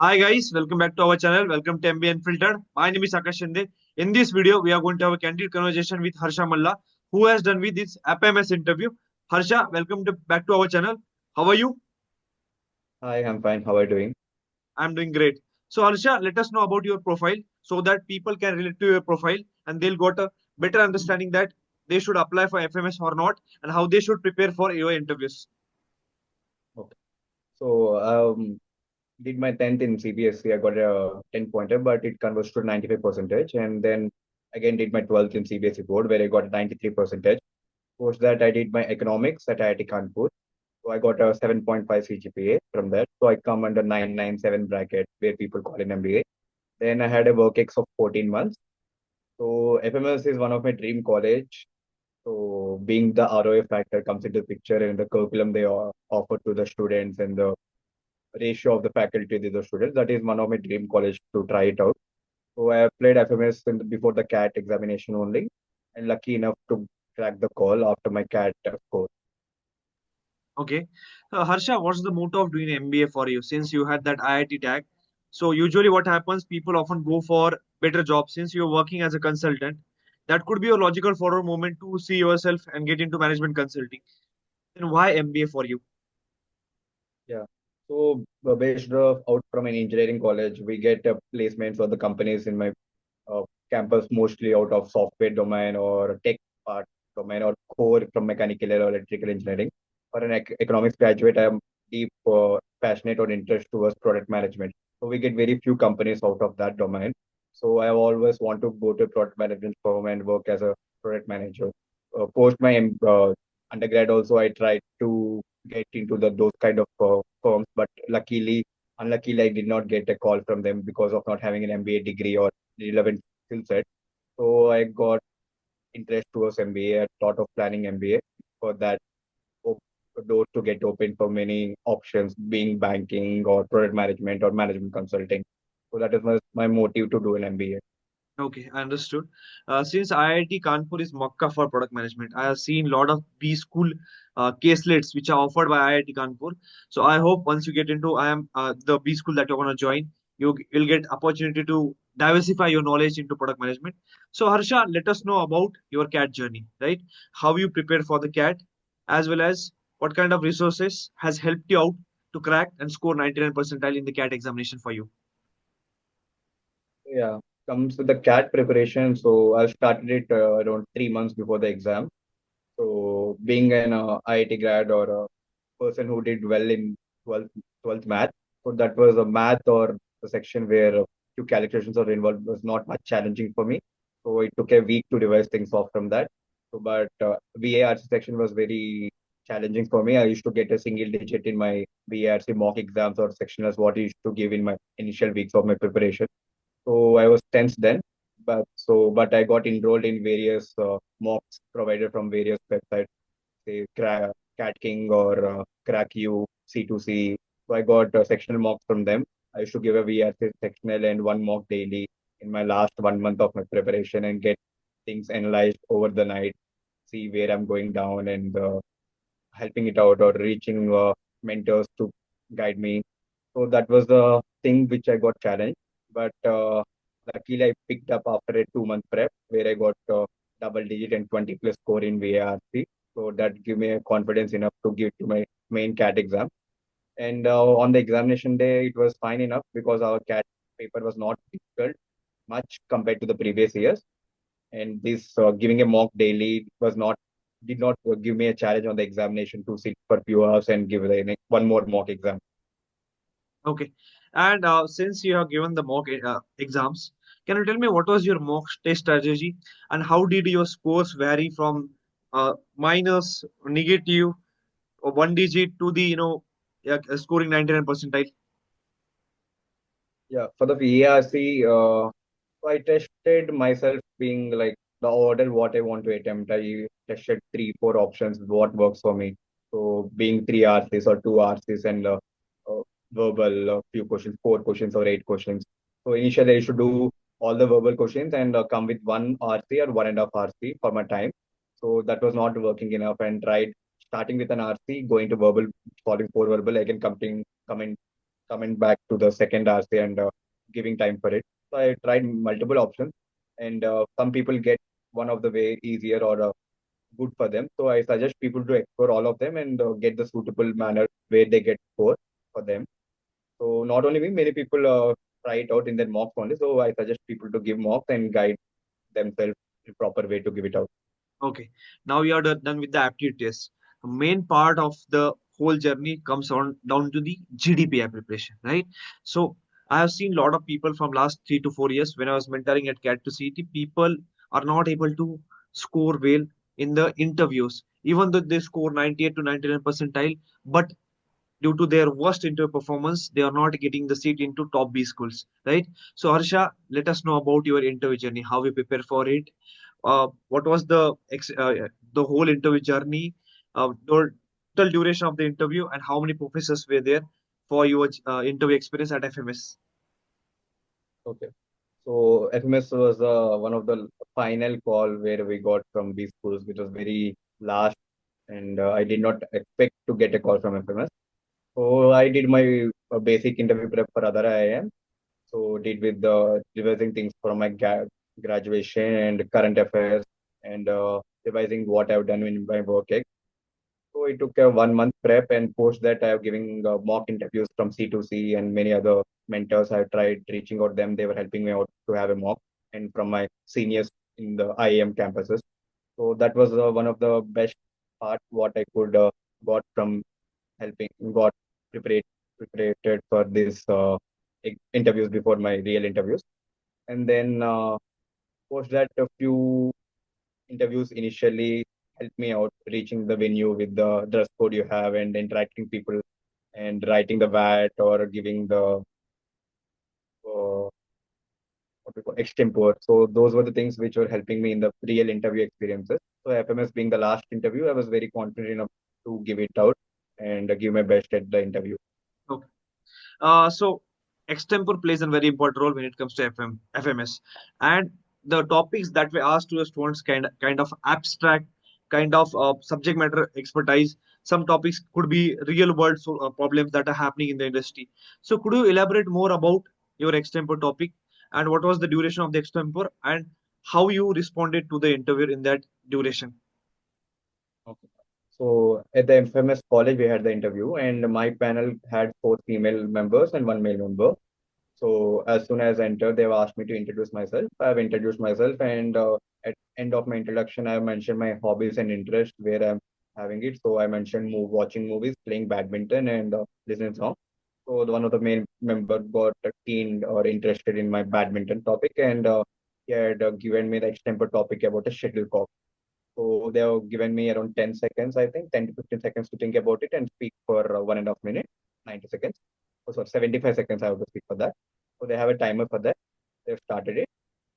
Hi guys, welcome back to our channel. Welcome to MBA Unfiltered. My name is Akash Shinde. In this video, we are going to have a candid conversation with Harsha Malla, who has done with this FMS interview. Harsha, back to our channel. How are you? Hi, I'm fine. How are you doing? I'm doing great. So Harsha, let us know about your profile so that people can relate to your profile and they'll got a better understanding that they should apply for FMS or not and how they should prepare for your interviews. Okay. So, did my 10th in CBSE. I got a 10 pointer, but it converts to 95 percentage. And then again, did my 12th in CBSE board where I got 93 percentage. Post that, I did my economics at IIT Kanpur. So, I got a 7.5 CGPA from that. So, I come under 997 bracket where people call in MBA. Then I had a work ex of 14 months. So, FMS is one of my dream college. So being the ROA factor comes into the picture and the curriculum they offer to the students and the ratio of the faculty to the students, that is one of my dream college to try it out. So I applied FMS before the CAT examination only, and lucky enough to crack the call after my CAT score. Okay. Harsha, what's the motto of doing MBA for you since you had that IIT tag? So usually what happens, people often go for better jobs since you're working as a consultant. That could be a logical forward moment to see yourself and get into management consulting. Then why MBA for you? Yeah. So based out from an engineering college, we get placements for the companies in my uh, campus mostly out of software domain or tech part domain or core from mechanical or electrical engineering. For an economics graduate, I am deep passionate or interest towards product management. So we get very few companies out of that domain. So I always want to go to product management firm and work as a product manager. Post my undergrad also, I tried to get into those kind of firms, but unluckily, I did not get a call from them because of not having an MBA degree or relevant skill set. So I got interest towards MBA. I thought of planning MBA for that op- doors to get open for many options, being banking or product management or management consulting. So that is my motive to do an MBA. Okay, I understood. Since IIT Kanpur is Makkah for product management, I have seen a lot of B school caselets which are offered by IIT Kanpur. So I hope once you get into the B school that you're going to join, you'll get opportunity to diversify your knowledge into product management. So Harsha, let us know about your CAT journey, right? How you prepared for the CAT, as well as what kind of resources has helped you out to crack and score 99 percentile in the CAT examination for you. Yeah, comes with the CAT preparation. So I started it around 3 months before the exam. So being an IIT grad or a person who did well in 12th, 12th math, so that was a math or a section where a few calculations are involved was not much challenging for me. So it took a week to revise things off from that. So, but VARC section was very challenging for me. I used to get a single digit in my VARC mock exams or sectionals what I used to give in my initial weeks of my preparation. So I was tense then, but I got enrolled in various mocks provided from various websites, say Cat King or Crack U, C2C. So I got sectional mocks from them. I used to give a VRC sectional and one mock daily in my last 1 month of my preparation and get things analyzed over the night, see where I'm going down and helping it out or reaching mentors to guide me. So that was the thing which I got challenged. But luckily, I picked up after a 2 month prep where I got double digit and 20 plus score in VARC. So that gave me a confidence enough to give to my main CAT exam. And on the examination day, it was fine enough because our CAT paper was not difficult much compared to the previous years. And this giving a mock daily was not did not give me a challenge on the examination to sit for few hours and give the next one more mock exam. Okay. And since you have given the mock exams, can you tell me what was your mock test strategy and how did your scores vary from minus, negative, or one digit to the, scoring 99 percentile? Yeah, for the VARC, I tested myself being like the order what I want to attempt. I tested three, four options, what works for me. So being three RCs or two RCs and uh, verbal, few questions, four questions or eight questions. So initially I should do all the verbal questions and come with one RC or 1.5 RC for my time. So that was not working enough and tried starting with an RC, going to verbal, following four verbal, again come in coming back to the second RC and giving time for it. So I tried multiple options, and some people get one of the way easier or good for them. So I suggest people to explore all of them and get the suitable manner where they get score for them. So not only me, many people try it out in their mocks only. So I suggest people to give mocks and guide themselves the proper way to give it out. Okay, now we are done with the aptitude test. The main part of the whole journey comes on down to the GDPR preparation, right? So I have seen a lot of people from last 3 to 4 years when I was mentoring at CAT to CET, people are not able to score well in the interviews, even though they score 98 to 99 percentile, but due to their worst interview performance, they are not getting the seat into top B schools, right? So Harsha, let us know about your interview journey, how you prepare for it, what was the whole interview journey, the total duration of the interview, and how many professors were there for your interview experience at FMS? Okay. So FMS was one of the final call where we got from these schools, which was very last, and I did not expect to get a call from FMS. So I did my basic interview prep for other IIM. So did with the revising things from my graduation and current affairs and revising what I've done in my work. So it took a 1 month prep, and post that I have given mock interviews from C2C and many other mentors. I tried reaching out them. They were helping me out to have a mock, and from my seniors in the IIM campuses. So that was one of the best part what I could got from helping got prepared prepared for this interviews before my real interviews. And then post that a few interviews initially helped me out reaching the venue with the dress code you have and interacting people and writing the VAT or giving the what we call extempore. So those were the things which were helping me in the real interview experiences. So FMS being the last interview, I was very confident enough to give it out and give my best at the interview. Okay. So extempore plays a very important role when it comes to FMS, and the topics that we asked to the students kind of abstract, kind of subject matter expertise. Some topics could be real world problems that are happening in the industry. So could you elaborate more about your extempore topic and what was the duration of the extempore and how you responded to the interview in that duration? Okay. So at the FMS college, we had the interview, and my panel had four female members and one male member. So as soon as I entered, they've asked me to introduce myself. I've introduced myself, and at end of my introduction, I mentioned my hobbies and interests where I'm having it. So I mentioned watching movies, playing badminton, and listening songs. So one of the main member got keen or interested in my badminton topic, and he had given me the extempore topic about a shuttlecock. So they have given me around 10 seconds, I think, 10 to 15 seconds to think about it and speak for 1.5 minutes, 90 seconds. Oh, sorry, 75 seconds I have to speak for that. So they have a timer for that. They've started it.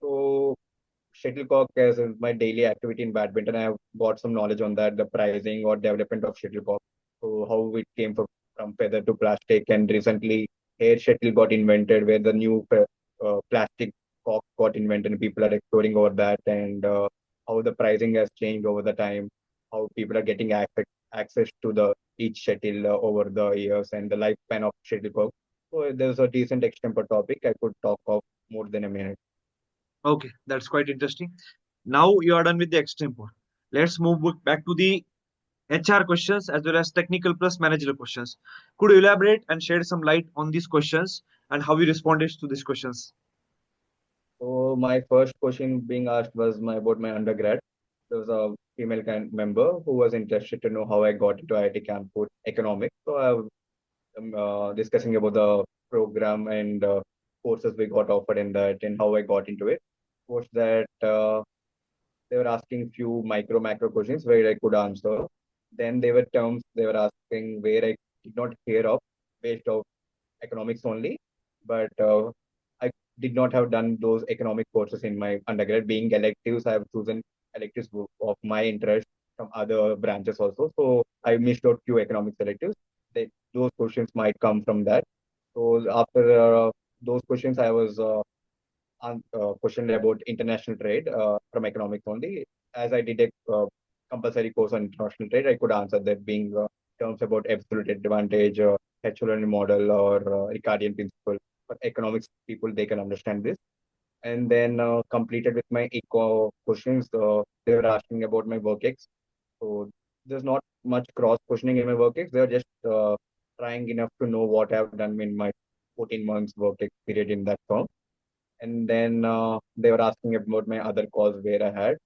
So shuttlecock is my daily activity in badminton. I have got some knowledge on that, the pricing or development of shuttlecock. So how it came from feather to plastic, and recently air shuttle got invented, where the new plastic cock got invented, and people are exploring over that, and how the pricing has changed over the time, how people are getting access to the each shuttle over the years, and the lifespan of shuttlecock. So there's a decent extemporary topic I could talk of more than a minute. Okay, that's quite interesting. Now you are done with the extempore. Let's move back to the HR questions as well as technical plus managerial questions. Could you elaborate and shed some light on these questions and how you responded to these questions? So my first question being asked was about my undergrad. There was a female member who was interested to know how I got into IIT Kanpur economics. So I was discussing about the program and courses we got offered in that and how I got into it. Post that they were asking few micro macro questions where I could answer. Then there were terms they were asking where I did not hear of based off economics only, but I did not have done those economic courses in my undergrad. Being electives, I have chosen electives of my interest from other branches also. So I missed out few economic electives. Those questions might come from that. So after those questions, I was questioned about international trade from economics only. As I did a compulsory course on international trade, I could answer that being terms about absolute advantage, H-learning model or Ricardian principle. For economics people, they can understand this. And then completed with my eco questions. They were asking about my work ex. So there's not much cross questioning in my work ex. They're just trying enough to know what I've done in my 14 months work ex period in that firm. And then they were asking about my other calls where I had.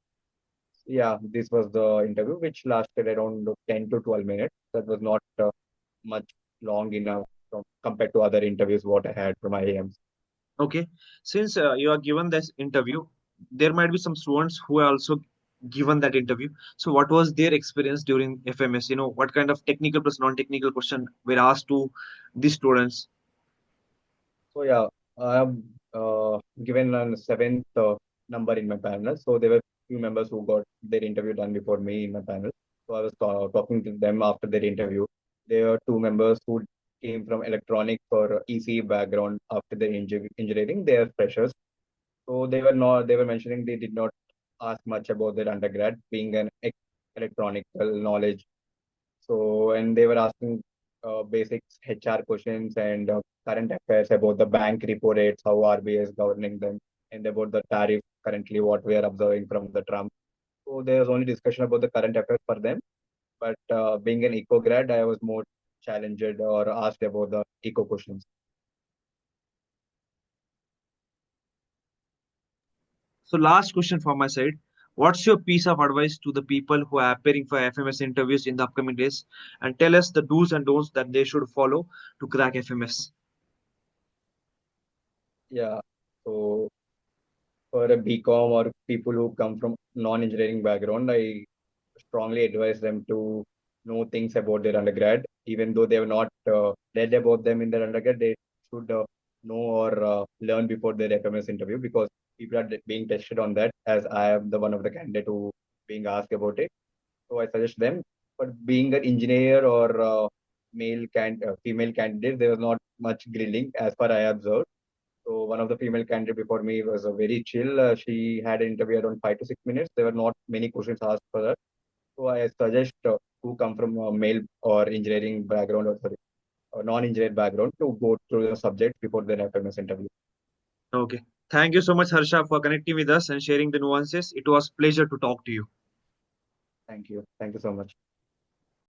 Yeah, this was the interview, which lasted around 10 to 12 minutes. That was not much long enough compared to other interviews what I had from IIMs. Okay. Since you are given this interview, there might be some students who are also given that interview. So, what was their experience during FMS? What kind of technical plus non-technical question were asked to these students? So yeah, I have given a seventh number in my panel. So there were few members who got their interview done before me in my panel. So I was talking to them after their interview. There were two members who came from electronics or ECE background after their engineering. They are freshers. So they were not. They were mentioning they did not ask much about their undergrad, being an electronical knowledge. So, and they were asking basics HR questions and current affairs about the bank repo rates, how RBI is governing them, and about the tariff currently what we are observing from the Trump. So there was only discussion about the current affairs for them. But being an eco grad, I was more challenged or asked about the eco questions. So, last question from my side. What's your piece of advice to the people who are appearing for FMS interviews in the upcoming days? And tell us the do's and don'ts that they should follow to crack FMS. Yeah. So for a BCom or people who come from non-engineering background, I strongly advise them to know things about their undergrad, even though they have not read about them in their undergrad. They should know or learn before their FMS interview because people are being tested on that. As I am the one of the candidate who being asked about it, so I suggest them. But being an engineer or female candidate, there was not much grilling as far I observed. So one of the female candidate before me was very chill. She had an interview around 5 to 6 minutes. There were not many questions asked for her. So I suggest who come from a male or engineering background or sorry, or non-engineer background to go through the subject before their FMS interview. Okay. Thank you so much, Harsha, for connecting with us and sharing the nuances. It was pleasure to talk to you. Thank you. Thank you so much.